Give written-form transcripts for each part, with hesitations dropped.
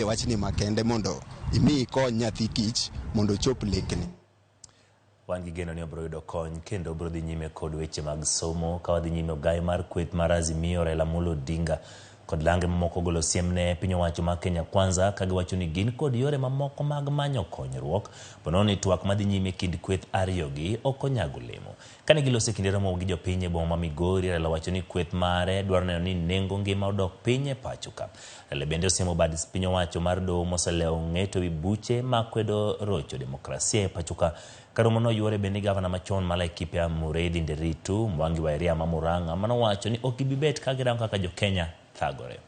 wachni makende mondo imi ko nyathi kich mondo chop lekni. Wan gi geno ni obro yudo kony kendo obro dhi nyime kod weche mag somo ka wadhi nyime ogai mar kweth mar Azimio Raila Amolo Odinga kod lange mamoko golo siem ne piny owacho ma Kenya Kwanza ka giwacho ni gin kod yore mamoko mag manyo konyruok pono ni twak madhi nyime kind kweth ariyogi ok onyago lemo. Kane gilose kinde Ramogi jopiny e boma ma Migori, Raila wacho ni kweth mare dwaro neno ni nengo ngima odok piny e pacho ka. Raila bende osiemo bad piny owacho mar doho moselewo ng'eto wi buche makwedo rocho demokrasia e pacho ka. Karomono yuore bende gavana machon Laikipia Muredi Nderitu Mwangi wa area ma Murang'a mano wacho ni ok gibibet ka girango kaka jo Kenya thagore.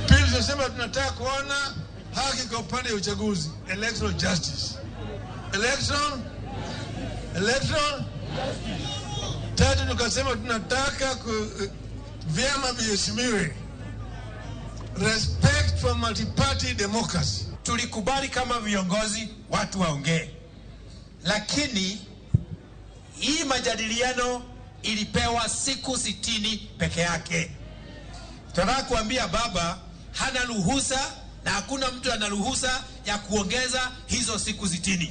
Pili tunasema tunataka kuona haki kwa upande wa uchaguzi, electoral justice. Election. Tatu tukasema tunataka vyama viheshimiwe. Respect for multi-party democracy. Tulikubali kama viongozi watu waongee. Lakini hii majadiliano ilipewa siku 60 peke yake. Tunataka kuambia baba hana ruhusa na hakuna mtu ana ruhusa ya kuongeza hizo siku 60.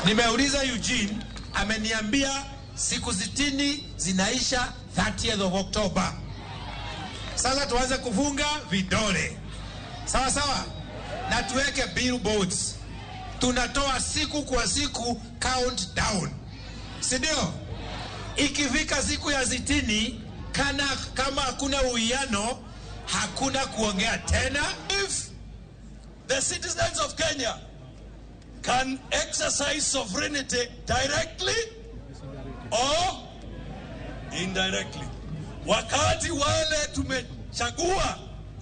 Nimeuliza Eugene, ameniambia siku 60 zinaisha 30th of October. Sasa tuanze kufunga vidole. Sawa sawa? Na tuweke billboards. Tunatoa siku kwa siku countdown. Si ndio? Ikifika siku ya 60 kama hakuna uwiano, hakuna kuongea tena. If the citizens of Kenya can exercise sovereignty directly or indirectly. Wakati wale tumechagua,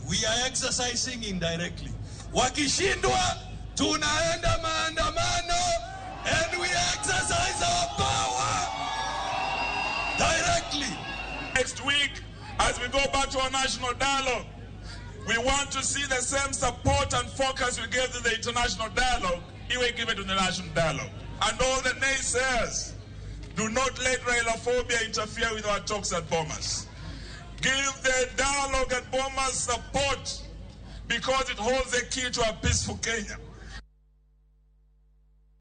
we are exercising indirectly. Wakishindwa, tunaenda maandamano and we exercise our power directly. Next week, as we go back to our national dialogue, we want to see the same support and focus we gave to the international dialogue, we give it to the national dialogue. And all the naysayers, do not let Railaphobia interfere with our talks at Bomas. Give the dialogue at Bomas support because it holds the key to a peaceful Kenya.